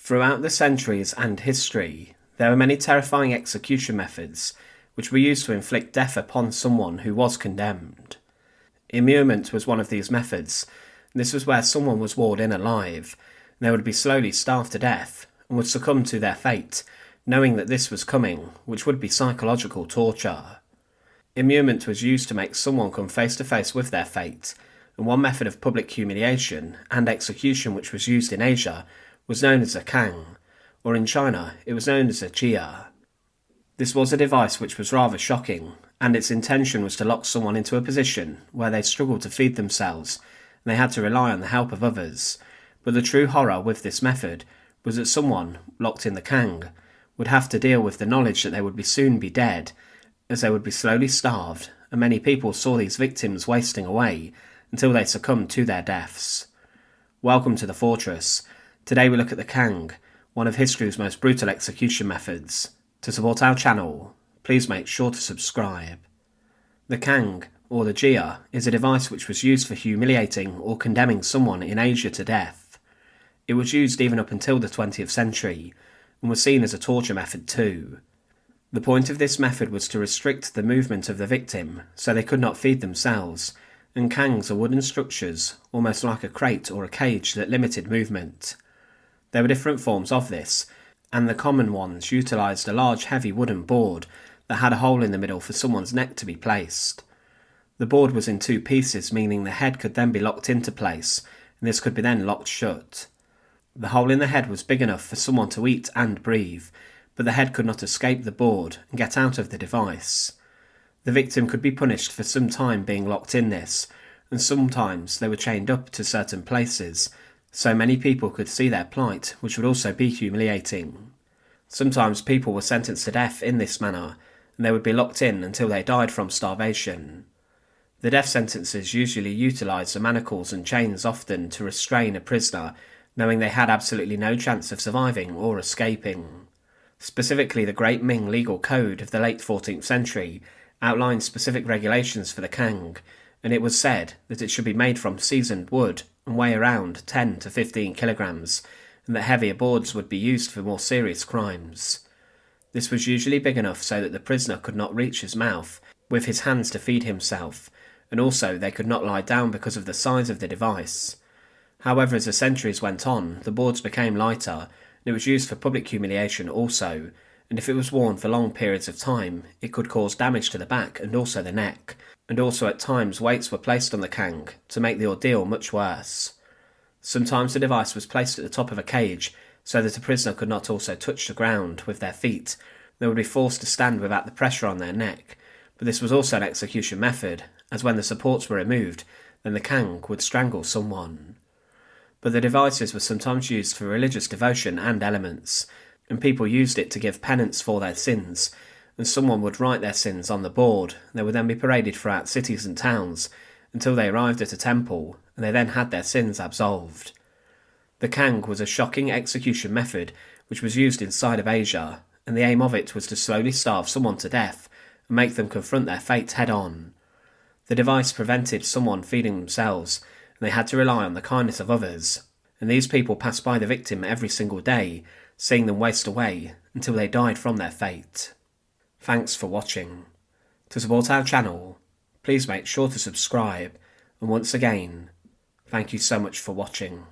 Throughout the centuries and history, there are many terrifying execution methods which were used to inflict death upon someone who was condemned. Immurement was one of these methods. This was where someone was walled in alive, and they would be slowly starved to death and would succumb to their fate, knowing that this was coming, which would be psychological torture. Immurement was used to make someone come face to face with their fate, and one method of public humiliation and execution which was used in Asia was known as a Cangue, or in China it was known as a jia. This was a device which was rather shocking, and its intention was to lock someone into a position where they struggled to feed themselves and they had to rely on the help of others. But the true horror with this method was that someone, locked in the Cangue, would have to deal with the knowledge that they would soon be dead, as they would be slowly starved, and many people saw these victims wasting away until they succumbed to their deaths. Welcome to the Fortress. Today we look at the Cangue, one of history's most brutal execution methods. To support our channel, please make sure to subscribe. The Cangue, or the jia, is a device which was used for humiliating or condemning someone in Asia to death. It was used even up until the 20th century, and was seen as a torture method too. The point of this method was to restrict the movement of the victim so they could not feed themselves, and Cangues are wooden structures, almost like a crate or a cage that limited movement. There were different forms of this, and the common ones utilised a large heavy wooden board that had a hole in the middle for someone's neck to be placed. The board was in two pieces, meaning the head could then be locked into place, and this could be then locked shut. The hole in the head was big enough for someone to eat and breathe, but the head could not escape the board and get out of the device. The victim could be punished for some time being locked in this, and sometimes they were chained up to certain places, so many people could see their plight, which would also be humiliating. Sometimes people were sentenced to death in this manner, and they would be locked in until they died from starvation. The death sentences usually utilised the manacles and chains often to restrain a prisoner, knowing they had absolutely no chance of surviving or escaping. Specifically, the Great Ming Legal Code of the late 14th century outlined specific regulations for the Cangue, and it was said that it should be made from seasoned wood and weigh around 10 to 15 kilograms, and that heavier boards would be used for more serious crimes. This was usually big enough so that the prisoner could not reach his mouth with his hands to feed himself, and also they could not lie down because of the size of the device. However, as the centuries went on, the boards became lighter, and it was used for public humiliation also, and if it was worn for long periods of time, it could cause damage to the back and also the neck, and also at times weights were placed on the Cangue to make the ordeal much worse. Sometimes the device was placed at the top of a cage so that a prisoner could not also touch the ground with their feet. They would be forced to stand without the pressure on their neck, but this was also an execution method, as when the supports were removed, then the Cangue would strangle someone. But the devices were sometimes used for religious devotion and elements, and people used it to give penance for their sins, and someone would write their sins on the board. They would then be paraded throughout cities and towns until they arrived at a temple, and they then had their sins absolved. The Cangue was a shocking execution method which was used inside of Asia, and the aim of it was to slowly starve someone to death and make them confront their fate head on. The device prevented someone feeding themselves, and they had to rely on the kindness of others, and these people passed by the victim every single day, seeing them waste away until they died from their fate. Thanks for watching. To support our channel, please make sure to subscribe, and once again, thank you so much for watching.